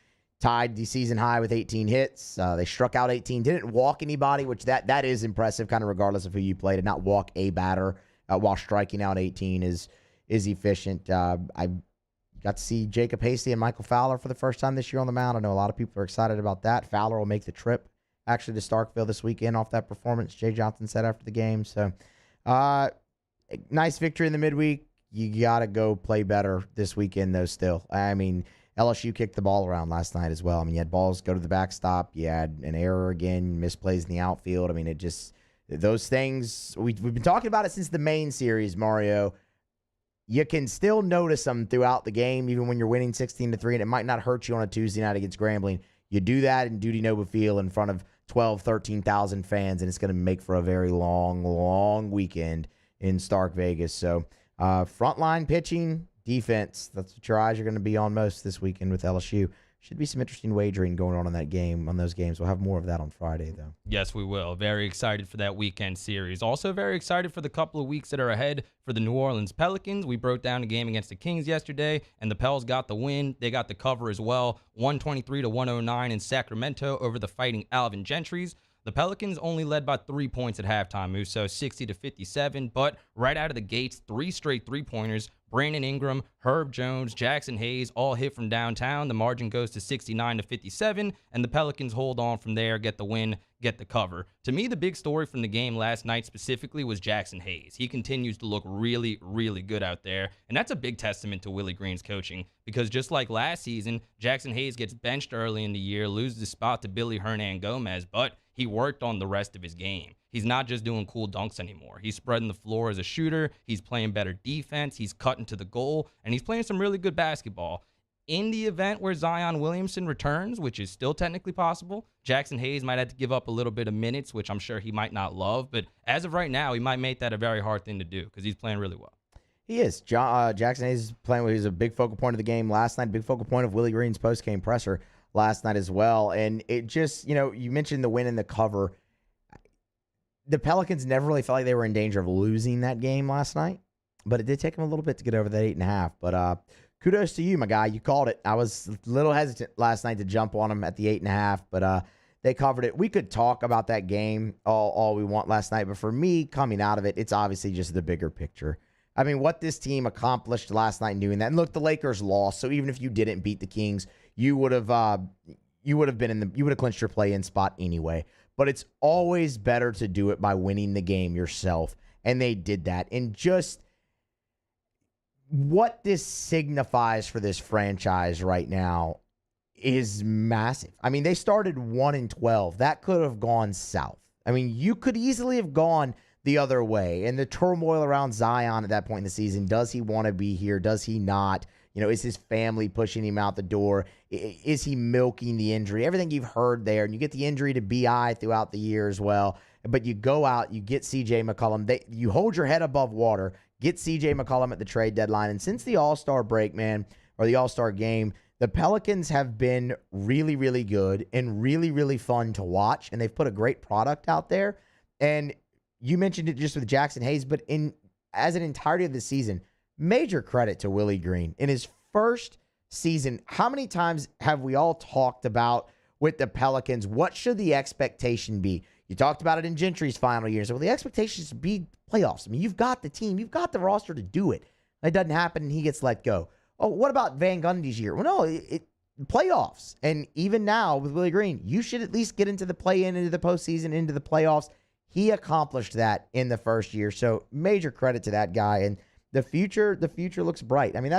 tied the season high with 18 hits. They struck out 18, didn't walk anybody, which that is impressive, kind of regardless of who you play. To not walk a batter while striking out 18 is efficient. I got to see Jacob Hasty and Michael Fowler for the first time this year on the mound. I know a lot of people are excited about that. Fowler will make the trip actually to Starkville this weekend off that performance, Jay Johnson said after the game. So nice victory in the midweek. You got to go play better this weekend, though, still. I mean, LSU kicked the ball around last night as well. I mean, you had balls go to the backstop. You had an error again, misplays in the outfield. I mean, it just – those things – we've been talking about it since the main series, Mario. You can still notice them throughout the game, even when you're winning 16-3, and it might not hurt you on a Tuesday night against Grambling. You do that in Duty Nova Field in front of 12, 13,000 fans, and it's going to make for a very long, long weekend in Stark Vegas. So, frontline pitching, defense, that's what your eyes are going to be on most this weekend with LSU. Should be some interesting wagering going on in that game, on those games. We'll have more of that on Friday, though. Yes, we will. Very excited for that weekend series. Also very excited for the couple of weeks that are ahead for the New Orleans Pelicans. We broke down a game against the Kings yesterday, and the Pels got the win. They got the cover as well, 123-109 in Sacramento over the Fighting Alvin Gentrys. The Pelicans only led by 3 points at halftime, Musso, 60-57, but right out of the gates, 3 straight three-pointers. Brandon Ingram, Herb Jones, Jackson Hayes all hit from downtown. The margin goes to 69-57, and the Pelicans hold on from there, get the win, get the cover. To me, the big story from the game last night specifically was Jackson Hayes. He continues to look really, really good out there, and that's a big testament to Willie Green's coaching, because just like last season, Jackson Hayes gets benched early in the year, loses the spot to Billy Hernan Gomez, but he worked on the rest of his game. He's not just doing cool dunks anymore. He's spreading the floor as a shooter. He's playing better defense. He's cutting to the goal, and he's playing some really good basketball. In the event where Zion Williamson returns, which is still technically possible, Jackson Hayes might have to give up a little bit of minutes, which I'm sure he might not love. But as of right now, he might make that a very hard thing to do because he's playing really well. He is. Jackson Hayes is playing. He was a big focal point of the game last night, big focal point of Willie Green's post-game presser last night as well. And it just, you mentioned the win and the cover. The Pelicans never really felt like they were in danger of losing that game last night, but it did take them a little bit to get over that 8.5. But kudos to you, my guy. You called it. I was a little hesitant last night to jump on them at the 8.5, but they covered it. We could talk about that game all we want last night, but for me, coming out of it, it's obviously just the bigger picture. I mean, what this team accomplished last night in doing that. And look, the Lakers lost, so even if you didn't beat the Kings, you would have clinched your play-in spot anyway. But it's always better to do it by winning the game yourself. And they did that. And just what this signifies for this franchise right now is massive. I mean, they started 1-12. That could have gone south. I mean, you could easily have gone the other way. And the turmoil around Zion at that point in the season, does he want to be here? Does he not? Is his family pushing him out the door? Is he milking the injury? Everything you've heard there, and you get the injury to BI throughout the year as well. But you go out, you get C.J. McCollum. You hold your head above water, get C.J. McCollum at the trade deadline. And since the All-Star break, man, or the All-Star game, the Pelicans have been really, really good and really, really fun to watch. And they've put a great product out there. And you mentioned it just with Jackson Hayes, but as an entirety of the season, major credit to Willie Green. In his first season, how many times have we all talked about with the Pelicans, what should the expectation be? You talked about it in Gentry's final year. So, well, the expectation is to be playoffs. I mean, you've got the team. You've got the roster to do it. It doesn't happen, and he gets let go. Oh, what about Van Gundy's year? Well, no, playoffs. And even now with Willie Green, you should at least get into the play-in, into the postseason, into the playoffs. He accomplished that in the first year. So major credit to that guy. And the future looks bright. I mean,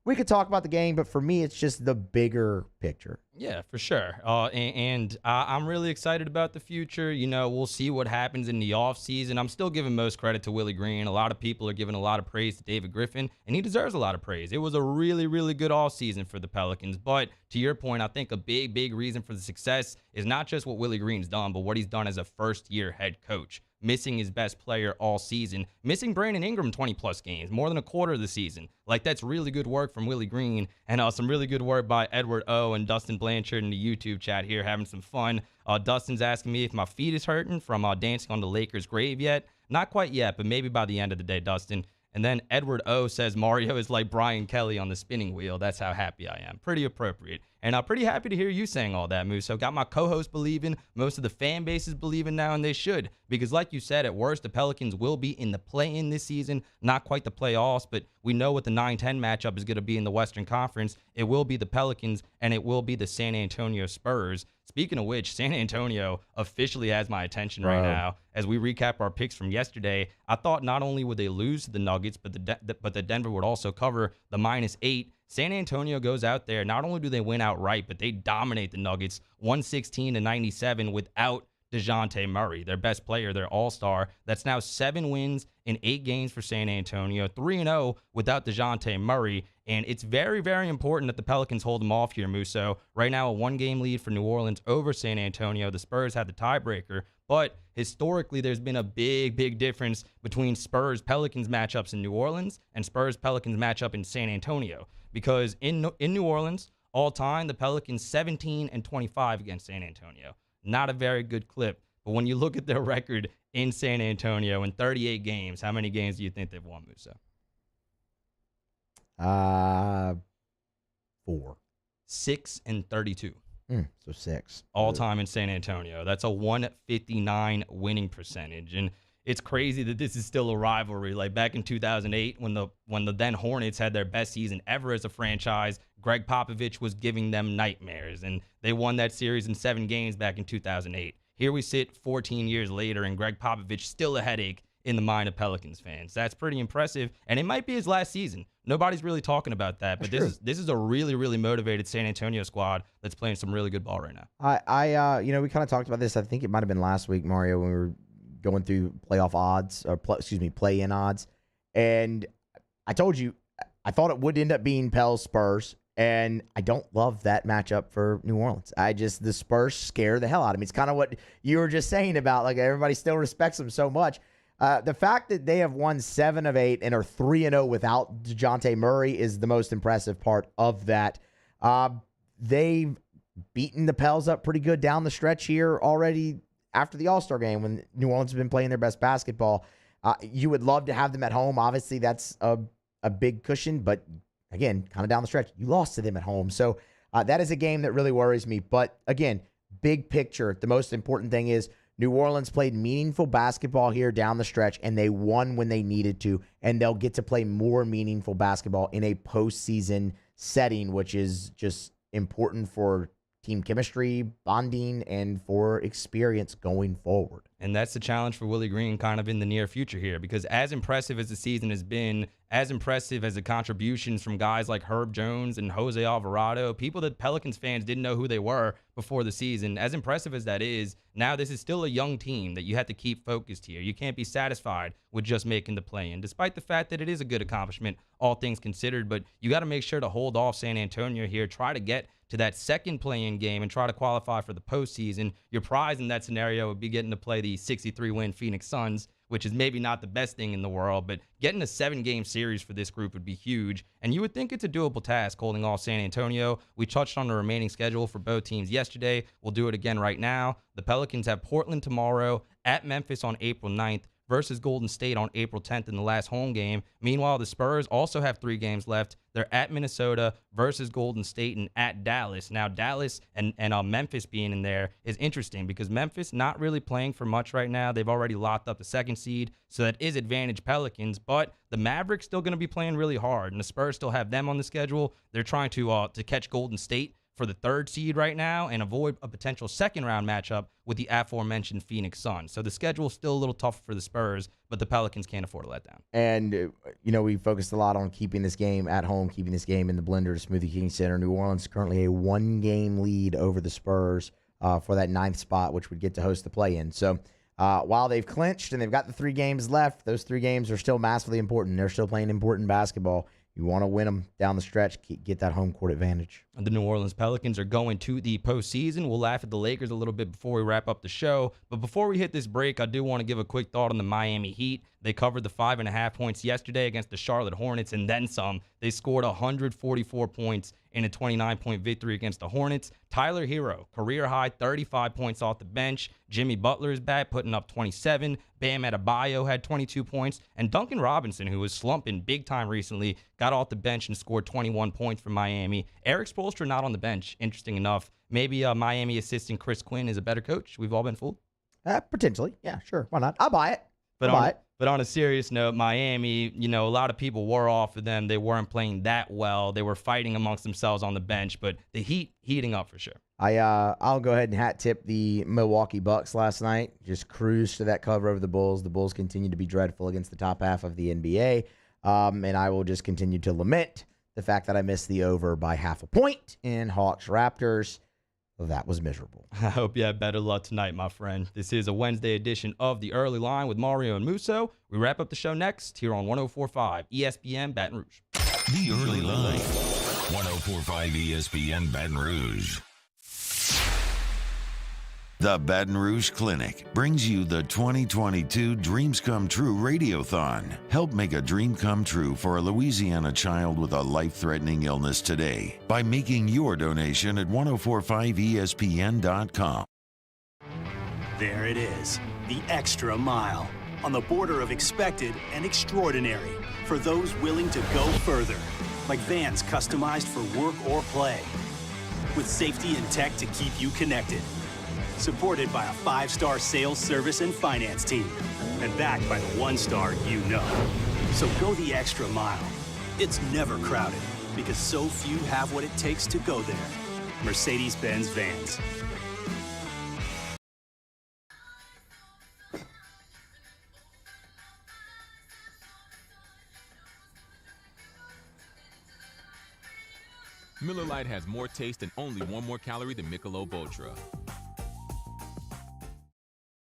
we could talk about the game, but for me, it's just the bigger picture. Yeah, for sure. I'm really excited about the future. We'll see what happens in the offseason. I'm still giving most credit to Willie Green. A lot of people are giving a lot of praise to David Griffin, and he deserves a lot of praise. It was a really, really good offseason for the Pelicans. But to your point, I think a big, big reason for the success is not just what Willie Green's done, but what he's done as a first-year head coach. Missing his best player all season, missing Brandon Ingram 20-plus games, more than a quarter of the season. That's really good work from Willie Green, and some really good work by Edward O. and Dustin Blanchard in the YouTube chat here, having some fun. Dustin's asking me if my feet is hurting from dancing on the Lakers' grave yet. Not quite yet, but maybe by the end of the day, Dustin. And then Edward O. says Mario is like Brian Kelly on the spinning wheel. That's how happy I am. Pretty appropriate. And I'm pretty happy to hear you saying all that, Moose. So got my co-host believing, most of the fan base is believing now, and they should. Because like you said, at worst, the Pelicans will be in the play-in this season. Not quite the playoffs, but we know what the 9-10 matchup is going to be in the Western Conference. It will be the Pelicans, and it will be the San Antonio Spurs. Speaking of which, San Antonio officially has my attention right now. As we recap our picks from yesterday, I thought not only would they lose to the Nuggets, but the Denver would also cover the -8. San Antonio goes out there. Not only do they win outright, but they dominate the Nuggets 116-97 without DeJounte Murray, their best player, their all-star. That's now 7 wins in 8 games for San Antonio, 3-0 without DeJounte Murray. And it's very, very important that the Pelicans hold them off here, Musso. Right now, a 1-game lead for New Orleans over San Antonio. The Spurs had the tiebreaker. But historically, there's been a big, big difference between Spurs-Pelicans matchups in New Orleans and Spurs-Pelicans matchup in San Antonio. Because in New Orleans, all time, the Pelicans 17-25 against San Antonio. Not a very good clip. But when you look at their record in San Antonio in 38 games, how many games do you think they've won, Musso? 4. 6-32. So 6. All time in San Antonio. That's a 159 winning percentage. And it's crazy that this is still a rivalry. Like back in 2008, when the then Hornets had their best season ever as a franchise, Greg Popovich was giving them nightmares. And they won that series in 7 games back in 2008. Here we sit 14 years later, and Greg Popovich still a headache in the mind of Pelicans fans. That's pretty impressive, and it might be his last season. Nobody's really talking about that, but this is a really, really motivated San Antonio squad that's playing some really good ball right now. We kind of talked about this. I think it might have been last week, Mario, when we were going through playoff odds, or play-in odds, and I told you I thought it would end up being Pels Spurs, and I don't love that matchup for New Orleans. The Spurs scare the hell out of me. It's kind of what you were just saying about, like, everybody still respects them so much. The fact that they have won 7 of 8 and are 3-0 without DeJounte Murray is the most impressive part of that. They've beaten the Pels up pretty good down the stretch here already after the All-Star game when New Orleans has been playing their best basketball. You would love to have them at home. Obviously, that's a big cushion, but again, kind of down the stretch, you lost to them at home. So that is a game that really worries me. But again, big picture, the most important thing is New Orleans played meaningful basketball here down the stretch, and they won when they needed to, and they'll get to play more meaningful basketball in a postseason setting, which is just important for team chemistry, bonding, and for experience going forward. And that's the challenge for Willie Green kind of in the near future here, because as impressive as the season has been, as impressive as the contributions from guys like Herb Jones and Jose Alvarado, people that Pelicans fans didn't know who they were before the season, as impressive as that is, now this is still a young team that you have to keep focused here. You can't be satisfied with just making the play-in, despite the fact that it is a good accomplishment, all things considered, but you got to make sure to hold off San Antonio here, try to get to that second play-in game and try to qualify for the postseason. Your prize in that scenario would be getting to play the 63-win Phoenix Suns, which is maybe not the best thing in the world, but getting a 7-game series for this group would be huge. And you would think it's a doable task holding off San Antonio. We touched on the remaining schedule for both teams yesterday. We'll do it again right now. The Pelicans have Portland tomorrow, at Memphis on April 9th, versus Golden State on April 10th in the last home game. Meanwhile, the Spurs also have 3 games left. They're at Minnesota versus Golden State and at Dallas. Now, Dallas and Memphis being in there is interesting because Memphis not really playing for much right now. They've already locked up the 2nd seed, so that is advantage Pelicans. But the Mavericks still going to be playing really hard, and the Spurs still have them on the schedule. They're trying to catch Golden State for the 3rd seed right now and avoid a potential second-round matchup with the aforementioned Phoenix Suns. So the schedule's still a little tough for the Spurs, but the Pelicans can't afford to let down. And, we focused a lot on keeping this game at home, keeping this game in the blender to Smoothie King Center. New Orleans currently a 1-game lead over the Spurs for that 9th spot, which would get to host the play-in. So while they've clinched and they've got the 3 games left, those 3 games are still massively important. They're still playing important basketball. You want to win them down the stretch, get that home court advantage. The New Orleans Pelicans are going to the postseason. We'll laugh at the Lakers a little bit before we wrap up the show. But before we hit this break, I do want to give a quick thought on the Miami Heat. They covered the 5.5 points yesterday against the Charlotte Hornets and then some. They scored 144 points in a 29-point victory against the Hornets. Tyler Hero, career high 35 points off the bench. Jimmy Butler is back, putting up 27. Bam Adebayo had 22 points. And Duncan Robinson, who was slumping big time recently, got off the bench and scored 21 points for Miami. Eric Spoelstra not on the bench, interesting enough. Maybe Miami assistant Chris Quinn is a better coach. We've all been fooled. Potentially. Yeah, sure. Why not? I'll buy it. But on a serious note, Miami, a lot of people were off of them. They weren't playing that well. They were fighting amongst themselves on the bench, but the Heat heating up for sure. I'll go ahead and hat tip the Milwaukee Bucks last night. Just cruised to that cover over the Bulls. The Bulls continue to be dreadful against the top half of the NBA. And I will just continue to lament the fact that I missed the over by half a point in Hawks Raptors. Well, that was miserable. I hope you have better luck tonight, my friend. This is a Wednesday edition of The Early Line with Mario and Musso. We wrap up the show next here on 104.5 ESPN Baton Rouge. The Early Line, 104.5 ESPN Baton Rouge. The Baton Rouge Clinic brings you the 2022 Dreams Come True Radiothon. Help make a dream come true for a Louisiana child with a life-threatening illness today by making your donation at 1045ESPN.com. There it is, the extra mile, on the border of expected and extraordinary for those willing to go further, like vans customized for work or play, with safety and tech to keep you connected. Supported by a 5-star sales, service, and finance team. And backed by the 1-star you know. So go the extra mile. It's never crowded because so few have what it takes to go there. Mercedes-Benz Vans. Miller Lite has more taste and only one more calorie than Michelob Ultra.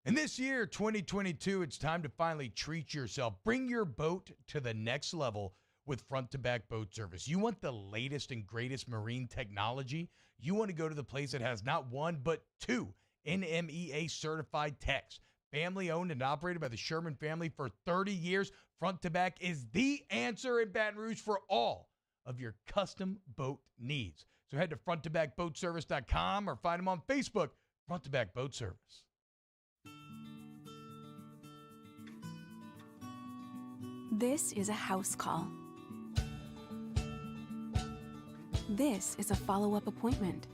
And this year, 2022, it's time to finally treat yourself. Bring your boat to the next level with front-to-back boat service. You want the latest and greatest marine technology? You want to go to the place that has not one, but 2 NMEA-certified techs. Family-owned and operated by the Sherman family for 30 years, front-to-back is the answer in Baton Rouge for all of your custom boat needs. So head to front-to-backboatservice.com or find them on Facebook, Front-to-Back Boat Service. This is a house call. This is a follow-up appointment.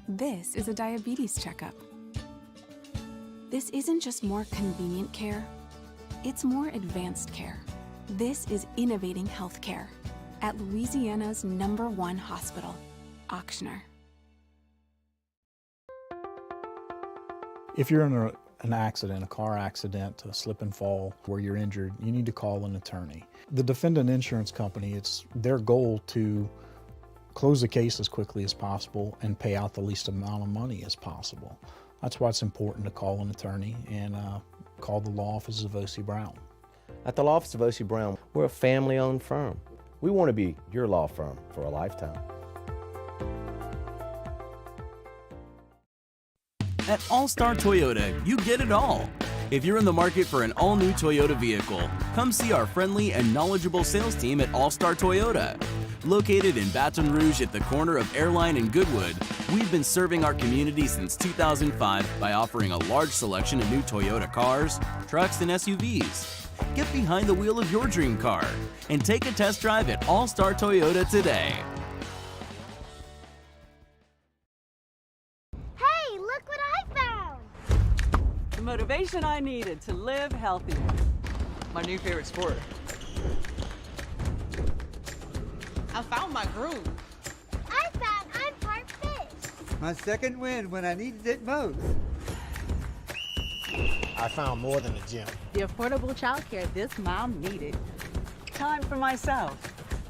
This is a diabetes checkup. This isn't just more convenient care, it's more advanced care. This is innovating healthcare at Louisiana's #1 hospital, Auctioner. If you're in an accident, a car accident, a slip and fall where you're injured, you need to call an attorney. The defendant insurance company, it's their goal to close the case as quickly as possible and pay out the least amount of money as possible. That's why it's important to call an attorney and call the law offices of O.C. Brown. At the law office of O.C. Brown, we're a family-owned firm. We want to be your law firm for a lifetime. At All-Star Toyota, you get it all. If you're in the market for an all-new Toyota vehicle, come see our friendly and knowledgeable sales team at All-Star Toyota. Located in Baton Rouge at the corner of Airline and Goodwood, we've been serving our community since 2005 by offering a large selection of new Toyota cars, trucks, and SUVs. Get behind the wheel of your dream car and take a test drive at All-Star Toyota today. Hey, look what I found! The motivation I needed to live healthier. My new favorite sport. I found my groove. I found I'm part fish. My second win when I needed it most. I found more than a gym. The affordable childcare this mom needed. Time for myself.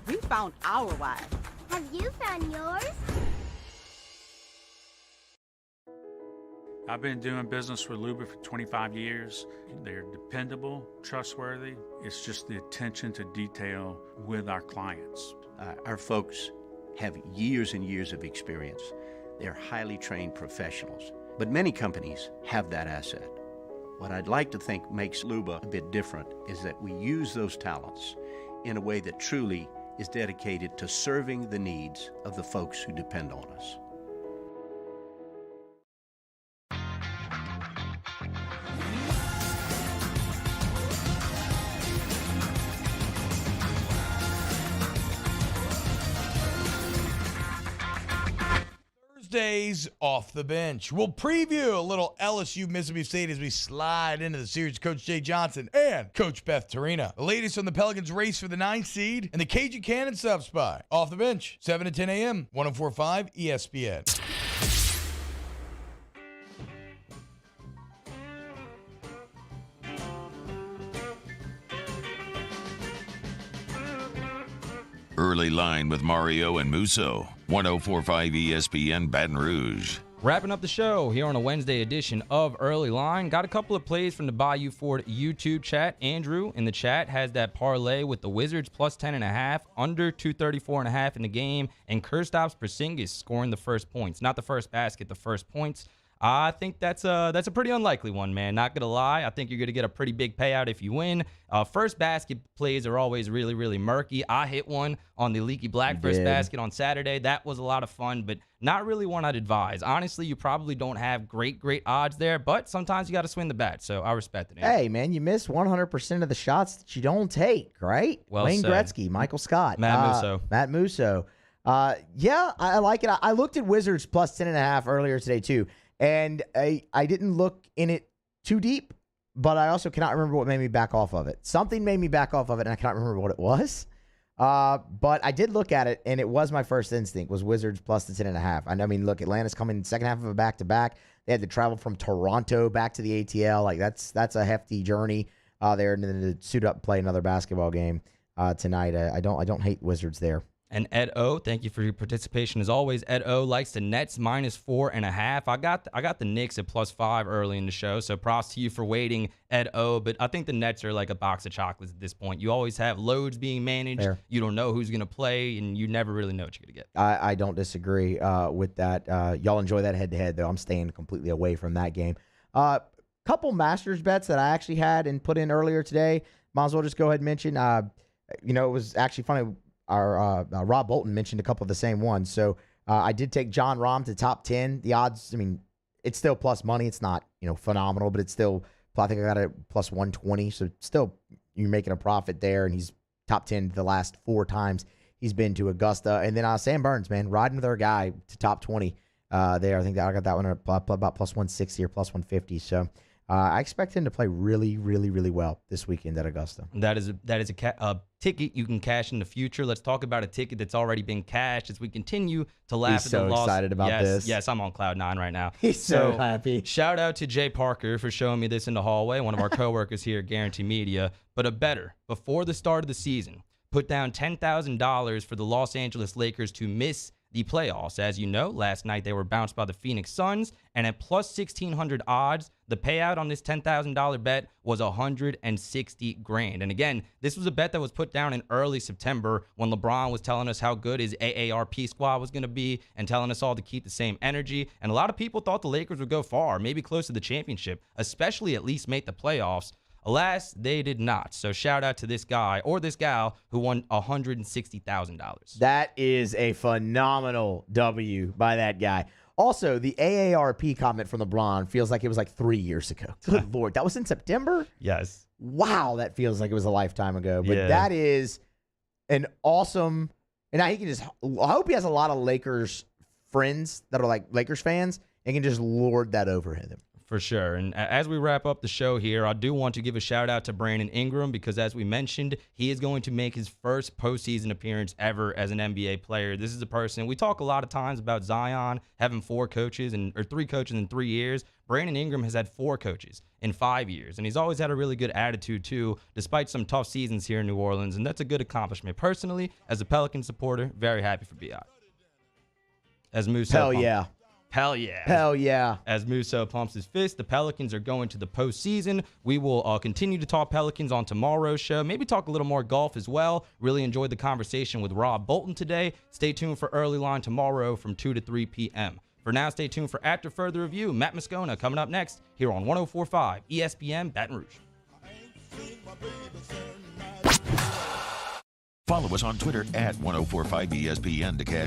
We found our why. Have you found yours? I've been doing business with Luba for 25 years. They're dependable, trustworthy. It's just the attention to detail with our clients. Our folks have years and years of experience. They're highly trained professionals, but many companies have that asset. What I'd like to think makes Luba a bit different is that we use those talents in a way that truly is dedicated to serving the needs of the folks who depend on us. Thursdays off the bench. We'll preview a little LSU Mississippi State as we slide into the series. Coach Jay Johnson and Coach Beth Torina. The latest on the Pelicans' race for the 9th seed and the Cajun Cannon Sub Spy. Off the bench, 7 to 10 a.m., 104.5 ESPN. Early Line with Mario and Musso. 104.5 ESPN Baton Rouge. Wrapping up the show here on a Wednesday edition of Early Line. Got a couple of plays from the Bayou Ford YouTube chat. Andrew in the chat has that parlay with the Wizards plus 10.5, under 234.5 in the game, and Kristaps Porzingis scoring the first points. Not the first basket, the first points. I think that's a pretty unlikely one, man. Not going to lie. I think you're going to get a pretty big payout if you win. First basket plays are always really, really murky. I hit one on the Leaky Black first basket on Saturday. That was a lot of fun, but not really one I'd advise. Honestly, you probably don't have great odds there, but sometimes you got to swing the bat, so I respect it. Hey, man, you miss 100% of the shots that you don't take, right? Well Wayne said. Gretzky, Michael Scott. Matt Musso. Yeah, I like it. I looked at Wizards plus 10.5 earlier today, too. And I didn't look in it too deep, but I also cannot remember what made me back off of it. Something made me back off of it, and I cannot remember what it was. But I did look at it, and it was my first instinct, was Wizards plus the 10.5. I mean, look, Atlanta's coming second half of a back-to-back. They had to travel from Toronto back to the ATL. Like, that's a hefty journey there, and then to suit up and play another basketball game tonight. I don't hate Wizards there. And Ed O, thank you for your participation as always. Ed O likes the Nets minus 4.5. I got the Knicks at plus 5 early in the show, so props to you for waiting, Ed O. But I think the Nets are like a box of chocolates at this point. You always have loads being managed. Fair. You don't know who's going to play, and you never really know what you're going to get. I don't disagree with that. Y'all enjoy that head-to-head, though. I'm staying completely away from that game. Couple Masters bets that I actually had and put in earlier today. Might as well just go ahead and mention. It was actually funny. Our Rob Bolton mentioned a couple of the same ones. So I did take John Rahm to top 10. The odds, I mean, it's still plus money. It's not, phenomenal, but it's still, I think I got it plus 120. So still, you're making a profit there. And he's top 10 the last 4 times he's been to Augusta. And then Sam Burns, man, riding their guy to top 20 there. I think that I got that one at about plus 160 or plus 150. So I expect him to play really, really, really well this weekend at Augusta. That is a ticket you can cash in the future. Let's talk about a ticket that's already been cashed as we continue to laugh He's at the so loss. excited about this. Yes, I'm on cloud 9 right now. He's so happy. Shout out to Jay Parker for showing me this in the hallway, one of our coworkers here at Guarantee Media. But a better, before the start of the season, put down $10,000 for the Los Angeles Lakers to miss the playoffs. As you know, last night they were bounced by the Phoenix Suns, and at plus 1,600 odds, the payout on this $10,000 bet was $160,000. And again, this was a bet that was put down in early September when LeBron was telling us how good his AARP squad was going to be and telling us all to keep the same energy. And a lot of people thought the Lakers would go far, maybe close to the championship, especially at least make the playoffs. Alas, they did not. So shout out to this guy or this gal who won $160,000. That is a phenomenal W by that guy. Also, the AARP comment from LeBron feels like it was like 3 years ago. Good Lord. That was in September? Yes. Wow, that feels like it was a lifetime ago. But Yeah. that is an awesome – and now he can just – I hope he has a lot of Lakers friends that are like Lakers fans and can just lord that over him. For sure. And as we wrap up the show here, I do want to give a shout out to Brandon Ingram because, as we mentioned, he is going to make his first postseason appearance ever as an NBA player. This is a person, we talk a lot of times about Zion having 3 coaches in 3 years. Brandon Ingram has had 4 coaches in 5 years, and he's always had a really good attitude too, despite some tough seasons here in New Orleans, and that's a good accomplishment. Personally, as a Pelican supporter, very happy for B.I. As Musso. Hell yeah. Hell yeah. Hell yeah. As Musso pumps his fist, the Pelicans are going to the postseason. We will continue to talk Pelicans on tomorrow's show. Maybe talk a little more golf as well. Really enjoyed the conversation with Rob Bolton today. Stay tuned for Early Line tomorrow from 2 to 3 p.m. For now, stay tuned for After Further Review. Matt Moscona coming up next here on 104.5 ESPN Baton Rouge. Follow us on Twitter at 1045ESPN to cash